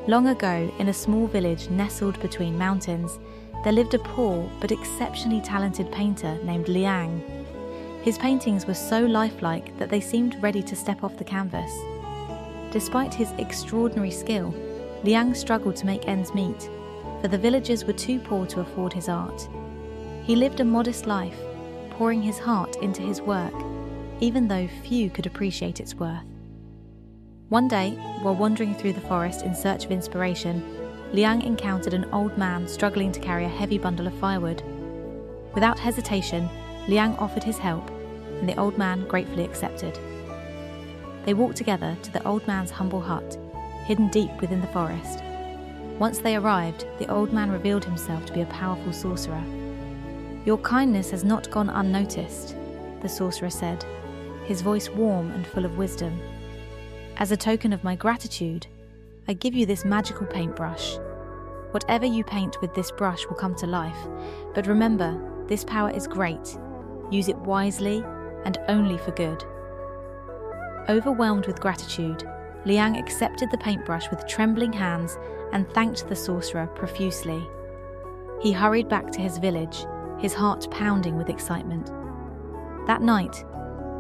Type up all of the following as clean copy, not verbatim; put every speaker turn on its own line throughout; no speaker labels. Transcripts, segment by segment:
Long ago, in a small village nestled between mountains, there lived a poor but exceptionally talented painter named Liang. His paintings were so lifelike that they seemed ready to step off the canvas. Despite his extraordinary skill, Liang struggled to make ends meet, for the villagers were too poor to afford his art. He lived a modest life, pouring his heart into his work, even though few could appreciate its worth. One day, while wandering through the forest in search of inspiration, Liang encountered an old man struggling to carry a heavy bundle of firewood. Without hesitation, Liang offered his help, and the old man gratefully accepted. They walked together to the old man's humble hut, hidden deep within the forest. Once they arrived, the old man revealed himself to be a powerful sorcerer. "Your kindness has not gone unnoticed," the sorcerer said, his voice warm and full of wisdom. "As a token of my gratitude, I give you this magical paintbrush. Whatever you paint with this brush will come to life, but remember, this power is great. Use it wisely and only for good." Overwhelmed with gratitude, Liang accepted the paintbrush with trembling hands and thanked the sorcerer profusely. He hurried back to his village, his heart pounding with excitement. That night,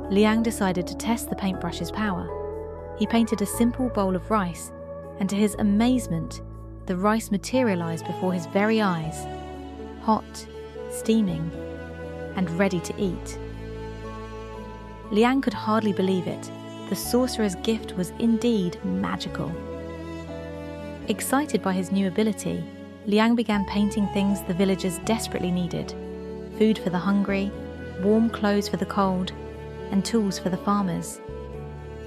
Liang decided to test the paintbrush's power. He painted a simple bowl of rice, and to his amazement, the rice materialized before his very eyes, hot, steaming, and ready to eat. Liang could hardly believe it. The sorcerer's gift was indeed magical. Excited by his new ability, Liang began painting things the villagers desperately needed: food for the hungry, warm clothes for the cold, and tools for the farmers.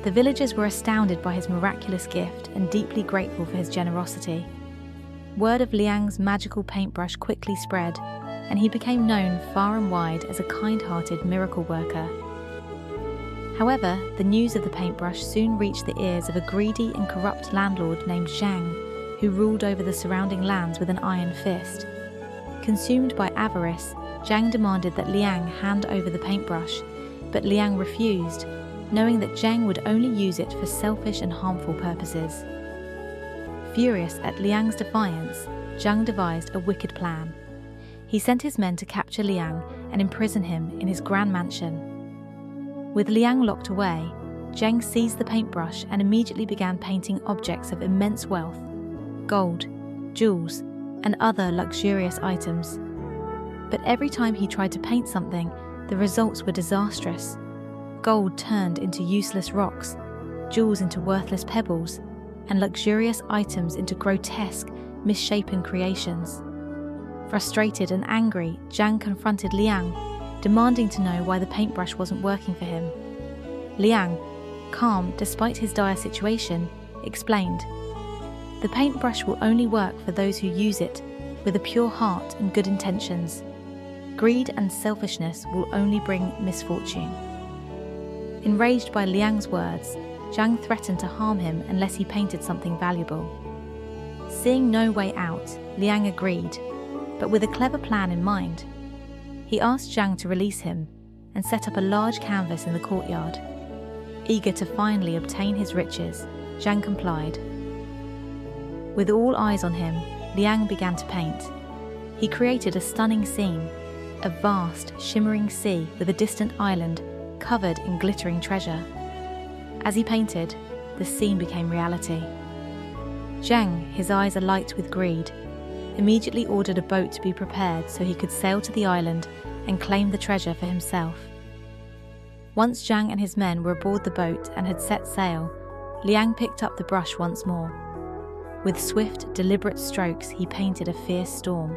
The villagers were astounded by his miraculous gift and deeply grateful for his generosity. Word of Liang's magical paintbrush quickly spread, and he became known far and wide as a kind-hearted miracle worker. However, the news of the paintbrush soon reached the ears of a greedy and corrupt landlord named Zhang, who ruled over the surrounding lands with an iron fist. Consumed by avarice, Zhang demanded that Liang hand over the paintbrush, but Liang refused, knowing that Zhang would only use it for selfish and harmful purposes. Furious at Liang's defiance, Zhang devised a wicked plan. He sent his men to capture Liang and imprison him in his grand mansion. With Liang locked away, Zhang seized the paintbrush and immediately began painting objects of immense wealth: gold, jewels, and other luxurious items. But every time he tried to paint something, the results were disastrous. Gold turned into useless rocks, jewels into worthless pebbles, and luxurious items into grotesque, misshapen creations. Frustrated and angry, Zhang confronted Liang, demanding to know why the paintbrush wasn't working for him. Liang, calm despite his dire situation, explained, "The paintbrush will only work for those who use it with a pure heart and good intentions. Greed and selfishness will only bring misfortune." Enraged by Liang's words, Zhang threatened to harm him unless he painted something valuable. Seeing no way out, Liang agreed, but with a clever plan in mind. He asked Zhang to release him and set up a large canvas in the courtyard. Eager to finally obtain his riches, Zhang complied. With all eyes on him, Liang began to paint. He created a stunning scene, a vast, shimmering sea with a distant island covered in glittering treasure. As he painted, the scene became reality. Zhang, his eyes alight with greed, immediately ordered a boat to be prepared so he could sail to the island and claim the treasure for himself. Once Zhang and his men were aboard the boat and had set sail, Liang picked up the brush once more. With swift, deliberate strokes, he painted a fierce storm.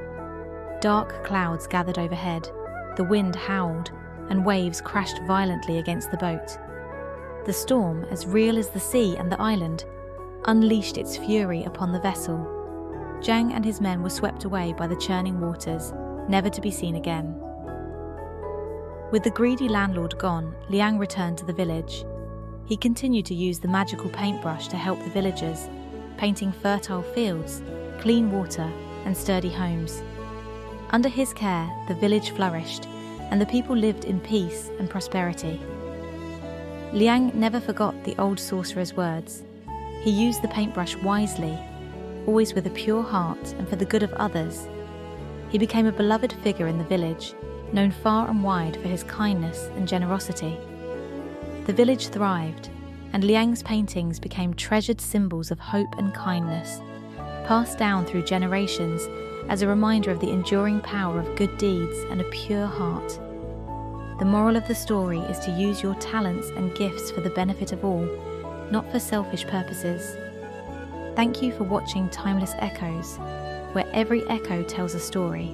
Dark clouds gathered overhead, the wind howled, and waves crashed violently against the boat. The storm, as real as the sea and the island, unleashed its fury upon the vessel. Zhang and his men were swept away by the churning waters, never to be seen again. With the greedy landlord gone, Liang returned to the village. He continued to use the magical paintbrush to help the villagers, painting fertile fields, clean water, and sturdy homes. Under his care, the village flourished, and the people lived in peace and prosperity. Liang never forgot the old sorcerer's words. He used the paintbrush wisely, always with a pure heart and for the good of others. He became a beloved figure in the village, known far and wide for his kindness and generosity. The village thrived, and Liang's paintings became treasured symbols of hope and kindness, passed down through generations as a reminder of the enduring power of good deeds and a pure heart. The moral of the story is to use your talents and gifts for the benefit of all, not for selfish purposes. Thank you for watching Timeless Echoes, where every echo tells a story.